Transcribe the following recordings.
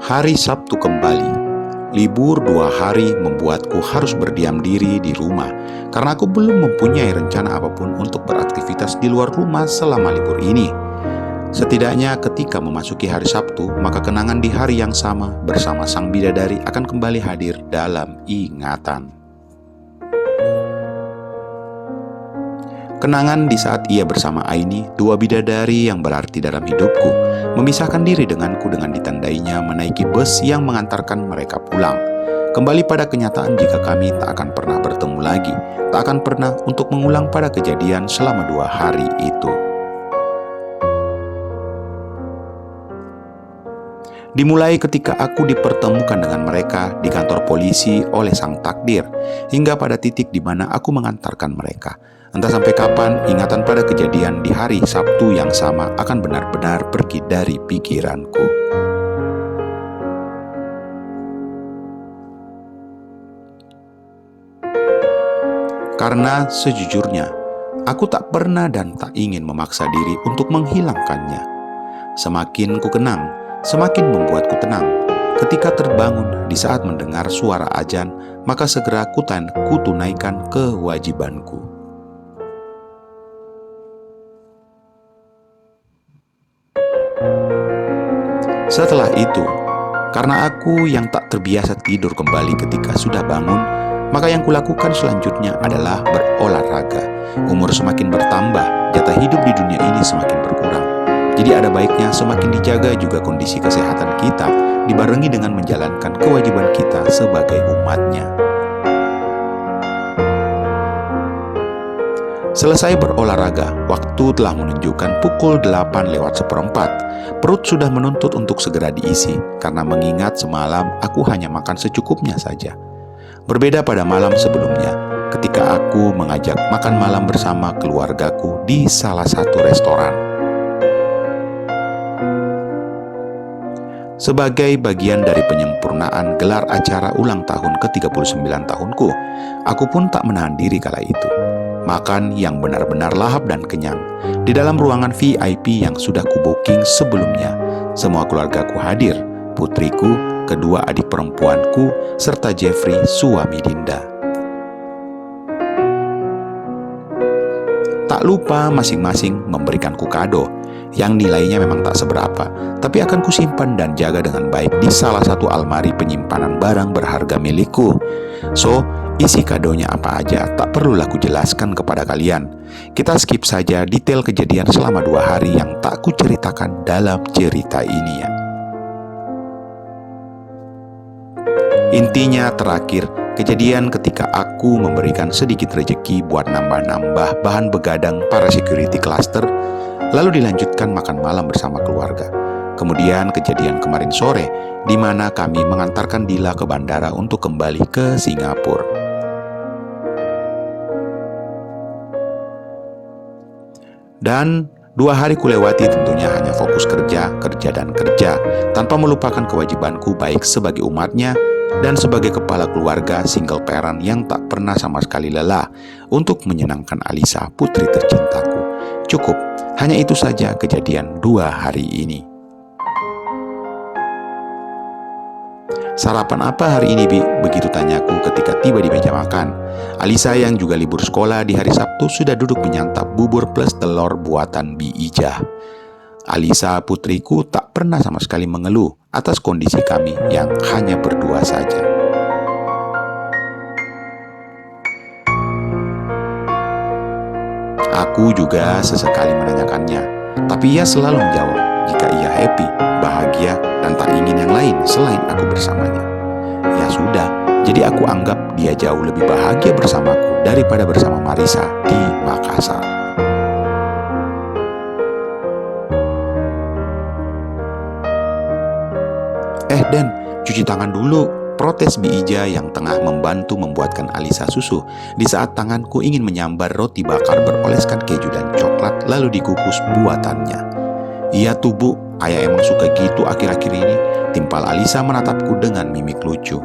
Hari Sabtu kembali. Libur 2 hari membuatku harus berdiam diri di rumah karena aku belum mempunyai rencana apapun untuk beraktivitas di luar rumah selama libur ini. Setidaknya ketika memasuki hari Sabtu, maka kenangan di hari yang sama bersama sang bidadari akan kembali hadir dalam ingatan. Kenangan di saat ia bersama Aini, dua bidadari yang berarti dalam hidupku, memisahkan diri denganku dengan ditandainya menaiki bus yang mengantarkan mereka pulang. Kembali pada kenyataan jika kami tak akan pernah bertemu lagi, tak akan pernah untuk mengulang pada kejadian selama 2 hari itu. Dimulai ketika aku dipertemukan dengan mereka di kantor polisi oleh sang takdir, hingga pada titik di mana aku mengantarkan mereka. Entah sampai kapan ingatan pada kejadian di hari Sabtu yang sama akan benar-benar pergi dari pikiranku. Karena sejujurnya, aku tak pernah dan tak ingin memaksa diri untuk menghilangkannya. Semakin ku kenang, semakin membuatku tenang. Ketika terbangun di saat mendengar suara azan, maka segera ku tunaikan kewajibanku. Setelah itu, karena aku yang tak terbiasa tidur kembali ketika sudah bangun, maka yang kulakukan selanjutnya adalah berolahraga. Umur semakin bertambah, jatah hidup di dunia ini semakin berkurang. Jadi ada baiknya semakin dijaga juga kondisi kesehatan kita, dibarengi dengan menjalankan kewajiban kita sebagai umatnya. Selesai berolahraga, waktu telah menunjukkan pukul 8:04. Perut sudah menuntut untuk segera diisi, karena mengingat semalam aku hanya makan secukupnya saja. Berbeda pada malam sebelumnya, ketika aku mengajak makan malam bersama keluargaku di salah satu restoran. Sebagai bagian dari penyempurnaan gelar acara ulang tahun ke-39 tahunku, aku pun tak menahan diri kala itu. Makan yang benar-benar lahap dan kenyang. Di dalam ruangan VIP yang sudah ku-booking sebelumnya, semua keluargaku hadir, putriku, kedua adik perempuanku, serta Jeffrey, suami Dinda. Tak lupa masing-masing memberikanku kado, yang nilainya memang tak seberapa, tapi akan kusimpan dan jaga dengan baik di salah satu almari penyimpanan barang berharga milikku. So, isi kadonya apa aja tak perlulah kujelaskan kepada kalian. Kita skip saja detail kejadian selama 2 hari yang tak kuceritakan dalam cerita ini ya. Intinya terakhir, kejadian ketika aku memberikan sedikit rejeki buat nambah-nambah bahan begadang para security cluster, lalu dilanjutkan makan malam bersama keluarga. Kemudian kejadian kemarin sore, di mana kami mengantarkan Dila ke bandara untuk kembali ke Singapura. Dan 2 hari kulewati tentunya hanya fokus kerja, dan kerja, tanpa melupakan kewajibanku baik sebagai umatnya dan sebagai kepala keluarga single parent yang tak pernah sama sekali lelah untuk menyenangkan Alisa, putri tercintaku. Cukup, hanya itu saja kejadian 2 hari ini. Sarapan apa hari ini, Bi? Begitu tanyaku ketika tiba di meja makan. Alisa yang juga libur sekolah di hari Sabtu sudah duduk menyantap bubur plus telur buatan Bi Ijah. Alisa putriku tak pernah sama sekali mengeluh atas kondisi kami yang hanya berdua saja. Aku juga sesekali menanyakannya, tapi ia selalu menjawab jika ia happy, bahagia, dan tak ingin yang lain selain aku bersamanya. Ya sudah, jadi aku anggap dia jauh lebih bahagia bersamaku daripada bersama Marisa di Makassar. Den, cuci tangan dulu, protes Bi Ija yang tengah membantu membuatkan Alisa susu di saat tanganku ingin menyambar roti bakar beroleskan keju dan coklat lalu dikukus buatannya. Iya tuh Bu, ayah emang suka gitu akhir-akhir ini, timpal Alisa menatapku dengan mimik lucu.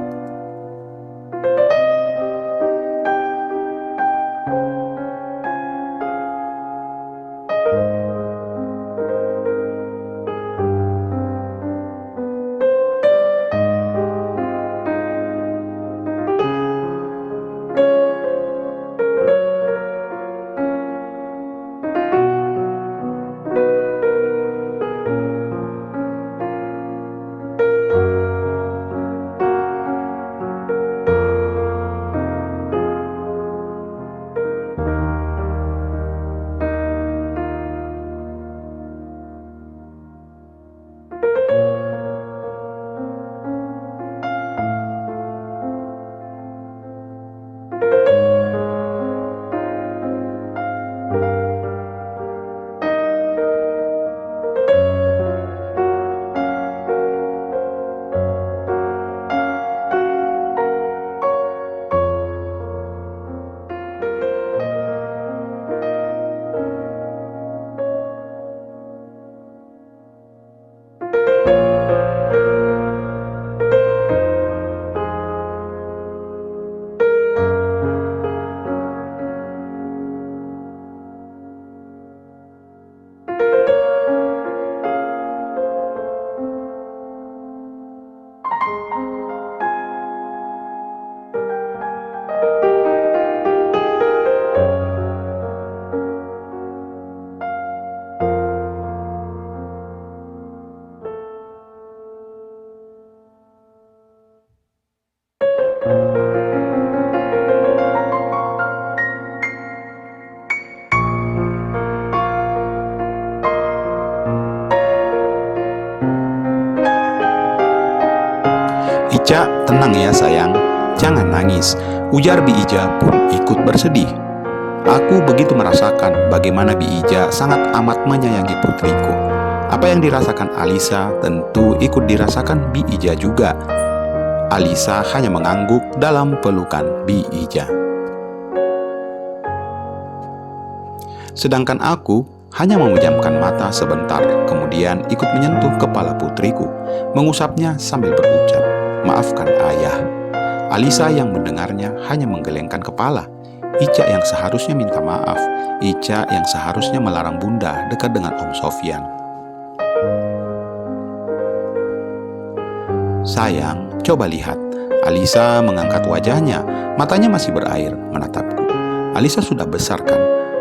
"Ica, tenang ya sayang, jangan nangis," ujar Bi Ija pun ikut bersedih. Aku begitu merasakan bagaimana Bi Ija sangat amat menyayangi putriku. Apa yang dirasakan Alisa tentu ikut dirasakan Bi Ija juga. Alisa hanya mengangguk dalam pelukan Bi Ija. Sedangkan aku hanya memejamkan mata sebentar, kemudian ikut menyentuh kepala putriku, mengusapnya sambil berucap, "Maafkan ayah." Alisa yang mendengarnya hanya menggelengkan kepala. Ica yang seharusnya minta maaf, Ica yang seharusnya melarang bunda dekat dengan Om Sofyan. "Sayang, coba lihat." Alisa mengangkat wajahnya, matanya masih berair menatapku. Alisa sudah besar kan?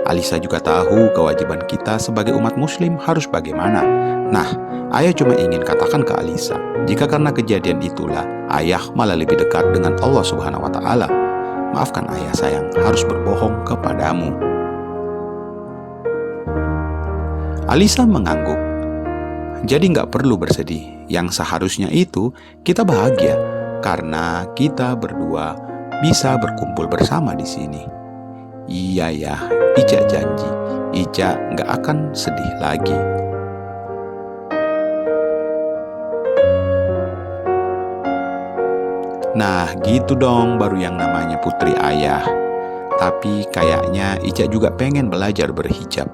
Alisa juga tahu kewajiban kita sebagai umat muslim harus bagaimana. Nah, ayah cuma ingin katakan ke Alisa, jika karena kejadian itulah ayah malah lebih dekat dengan Allah Subhanahu wa Ta'ala. Maafkan ayah sayang, harus berbohong kepadamu. Alisa mengangguk. Jadi nggak perlu bersedih. Yang seharusnya itu kita bahagia karena kita berdua bisa berkumpul bersama di sini. Iya ya, Ica janji, Ica nggak akan sedih lagi. Nah gitu dong baru yang namanya putri ayah. Tapi kayaknya Ica juga pengen belajar berhijab.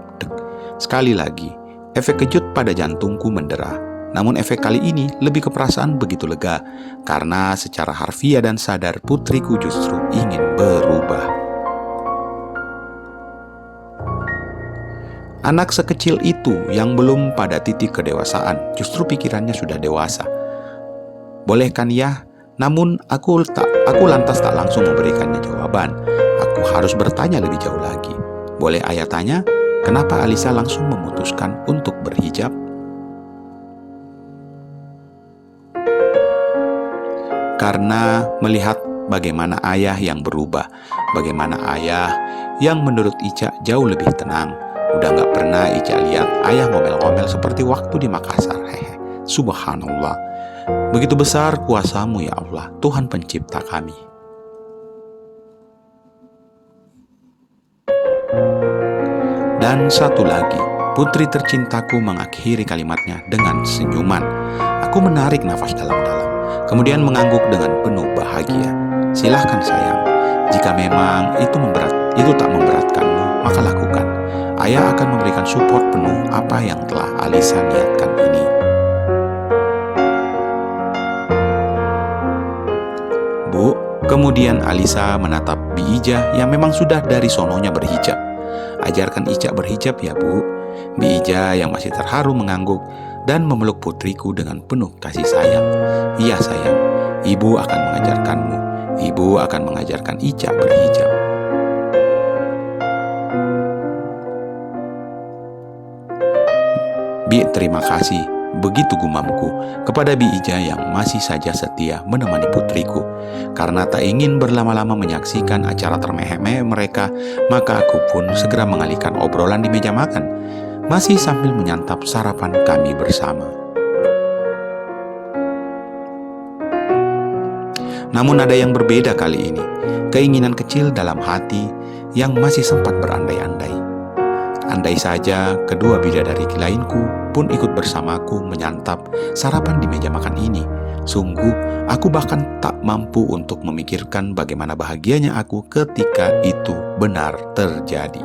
Sekali lagi, efek kejut pada jantungku mendera. Namun efek kali ini lebih ke perasaan begitu lega, karena secara harfiah dan sadar putriku justru ingin berubah. Anak sekecil itu yang belum pada titik kedewasaan, justru pikirannya sudah dewasa. Boleh kan ya? Namun aku lantas tak langsung memberikannya jawaban. Aku harus bertanya lebih jauh lagi. Boleh ayah tanya, kenapa Alisa langsung memutuskan untuk berhijab? Karena melihat bagaimana ayah yang berubah, bagaimana ayah yang menurut Ica jauh lebih tenang. Udah gak pernah Ica lihat ayah ngomel-ngomel seperti waktu di Makassar. Subhanallah. Begitu besar kuasa-Mu ya Allah, Tuhan pencipta kami. Dan satu lagi, putri tercintaku mengakhiri kalimatnya dengan senyuman. Aku menarik nafas dalam-dalam, kemudian mengangguk dengan penuh bahagia. Silahkan sayang, jika memang itu tak memberatkanmu, maka lakukan. Ayah akan memberikan support penuh apa yang telah Alisa niatkan ini. Bu, kemudian Alisa menatap Bi Ija yang memang sudah dari sononya berhijab. Ajarkan Ica berhijab ya Bu. Bi Ija yang masih terharu mengangguk dan memeluk putriku dengan penuh kasih sayang. Iya sayang, ibu akan mengajarkanmu. Ibu akan mengajarkan Ica berhijab. Bi, terima kasih. Begitu gumamku kepada Bi Ija yang masih saja setia menemani putriku. Karena tak ingin berlama-lama menyaksikan acara termehek-mehek mereka, maka aku pun segera mengalihkan obrolan di meja makan, masih sambil menyantap sarapan kami bersama. Namun ada yang berbeda kali ini, keinginan kecil dalam hati yang masih sempat berandai-andai. Andai saja kedua bidadari lainku pun ikut bersamaku menyantap sarapan di meja makan ini. Sungguh, aku bahkan tak mampu untuk memikirkan bagaimana bahagianya aku ketika itu benar terjadi.